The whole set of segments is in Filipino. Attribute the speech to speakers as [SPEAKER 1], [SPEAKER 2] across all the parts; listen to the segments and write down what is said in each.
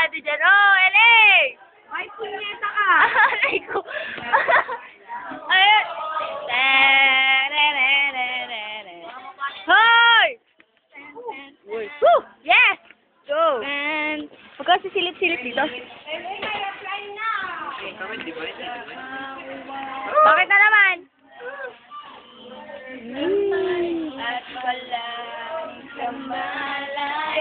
[SPEAKER 1] natin dyan. Oh, Ellie!
[SPEAKER 2] Ay, punyeta ka!
[SPEAKER 1] Aray ko. Ayun. Hoy! Woo! Yes! Go! And, huwag ka sisilip-silip dito. Bakit na naman? At walang kamalay-malay.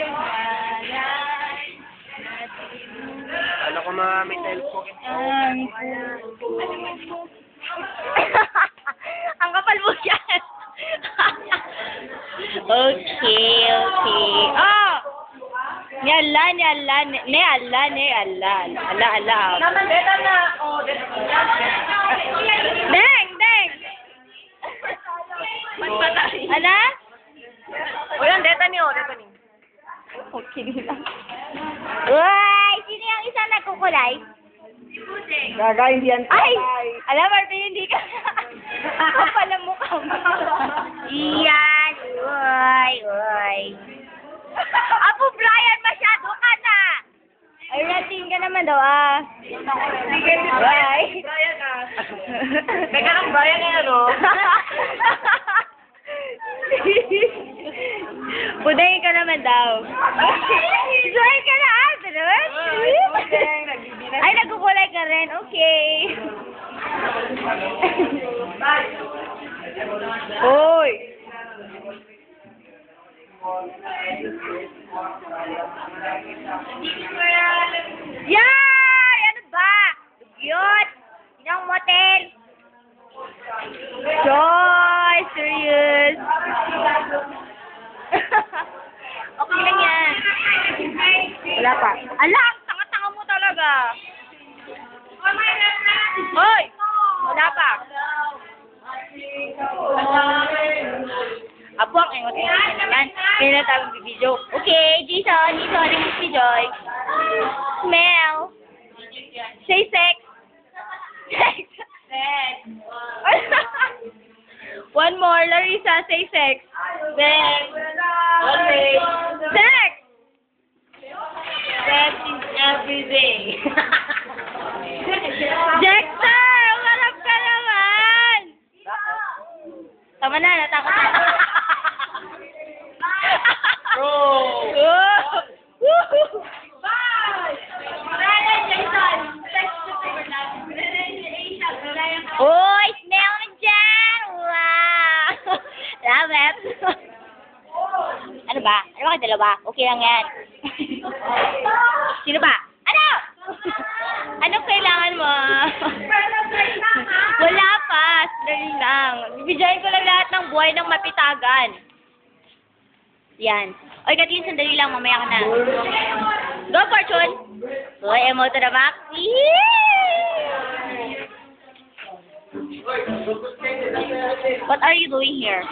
[SPEAKER 3] Ano ko may cellphone?
[SPEAKER 1] Ang kapal mo yan. Okay. Oh! Nyala. Ala.
[SPEAKER 2] Naman, deta na. Oh, deta na.
[SPEAKER 1] Deng! Ala?
[SPEAKER 2] O yan, deta ni.
[SPEAKER 1] Okay lang. Uy! Sino yung isa nagkukulay?
[SPEAKER 3] Gaga, hindi yan.
[SPEAKER 1] Ay! Alam, Marvin, hindi ka. Kapal ang mukha mo. Iyan! Uy! Apo Brian, masyado ka na! Ay, rating ka naman daw, ah.
[SPEAKER 2] Sige,
[SPEAKER 1] Bye!
[SPEAKER 2] Brian ka. Teka lang, Brian yan, ano?
[SPEAKER 1] Puday ka naman daw. Joy ka na, Aldrin? Ay, nagkukulay ka rin. Okay. Hoy! Yay! Ano ba? Dugyot! Inang motel! Joy! Serious! Okay lang yan. Wala pa. Ala! Ang tanga-tanga mo talaga! Hoy! Wala pa. Apo, ang ingot-ingot naman. Kaya na tayong bibidyo. Okay, Jason, this is si Joy. Smell. Say sex. Sex. One more, Larissa, say sex. Sex.
[SPEAKER 2] Okay.
[SPEAKER 1] Sex.
[SPEAKER 2] Sex is everything.
[SPEAKER 1] Dexter, umarap ka naman. Tama na, natakot na. Uy, smell mo dyan! Wow! Love it! Ano ba? Ano ba kayo dalawa? Okay lang yan. Sino ba? Ano? Anong kailangan mo? Wala pa. Dali lang. Bibigyan ko lang lahat ng buhay ng mapitagan. Yan. Oy, Kathleen, sandali lang. Mamaya ka na. Go, Fortune! Uy, emo to the max. What are you doing here?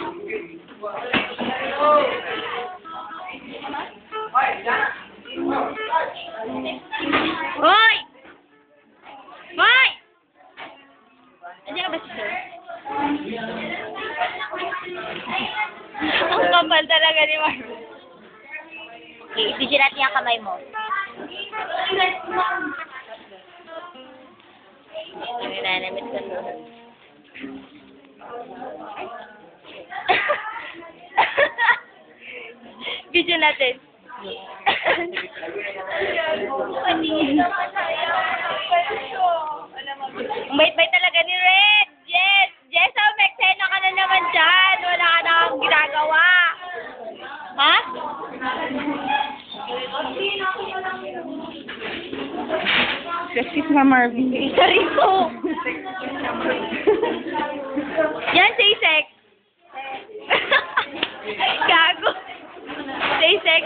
[SPEAKER 1] Hoy! Hoy! Andiyan ka ba si Sir? Ang kapal talaga ni Marvin. Okay, ibigyan natin yung kamay mo. Nananamit ka mo. Video natin. Ang bait-bait talaga ni Red. Yes! Yes, Meksena ka na naman dyan. Wala ka na akong ginagawa. Ha?
[SPEAKER 2] Sexy na Marvin.
[SPEAKER 1] Isa rin po. Yan, say sex. Gago. Say sex.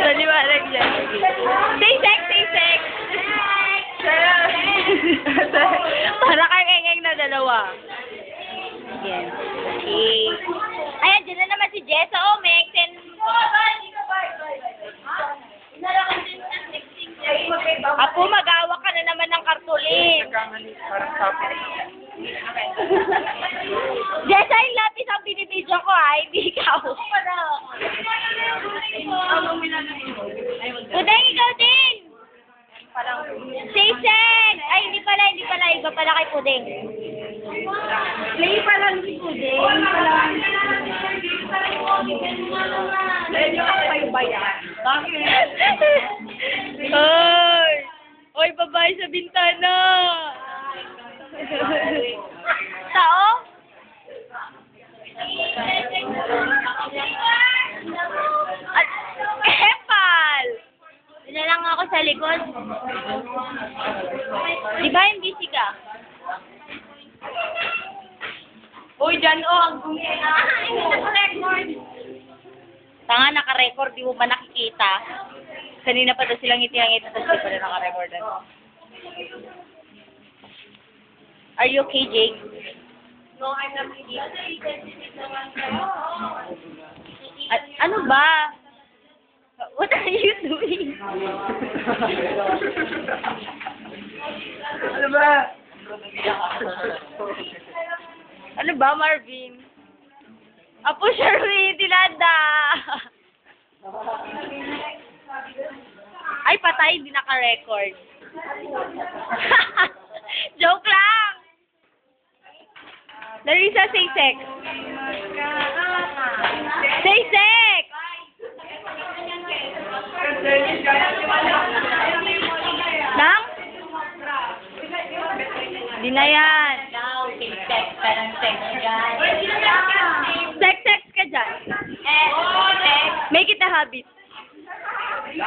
[SPEAKER 1] Naliwanag dyan. Say sex. Para kang engeng na dalawa. Yan. Okay. Ayan, dyan na naman si Jessa. Oh, Mex. Apo, mag-awa ka na naman ng kartulin. Jessa, yung lapis ang binibidyo ko, ha? Hindi ikaw. hindi pala. Iba pala kay Puding.
[SPEAKER 2] Play pa lang si Puding.
[SPEAKER 3] Medyo kayo ba yan?
[SPEAKER 2] Bakit?
[SPEAKER 1] Oy! Oy, babae sa bintana! Tao? At, Epal! Dila lang ako sa likod. Di ba yung busy ka?
[SPEAKER 2] Uy, dyan ang gumi na.
[SPEAKER 1] Tanga, naka-record, di mo ba nakikita? Kanina pa daw silang ngiti-ngiti, tapos di pa rin naka-record. Are you okay, Jake?
[SPEAKER 2] No, I'm not kidding.
[SPEAKER 1] Ano ba? What are you doing?
[SPEAKER 3] Ano ba?
[SPEAKER 1] Ano ba, Marvin? Apo, Sherwin, tilanda! Ay, patay, hindi naka-record. Joke lang! Larissa, say sex. Say sex! Nang? Di na yan.
[SPEAKER 2] Now, sex, parang sex, guys.
[SPEAKER 1] Sex ka dyan. Make it a habit.
[SPEAKER 2] Every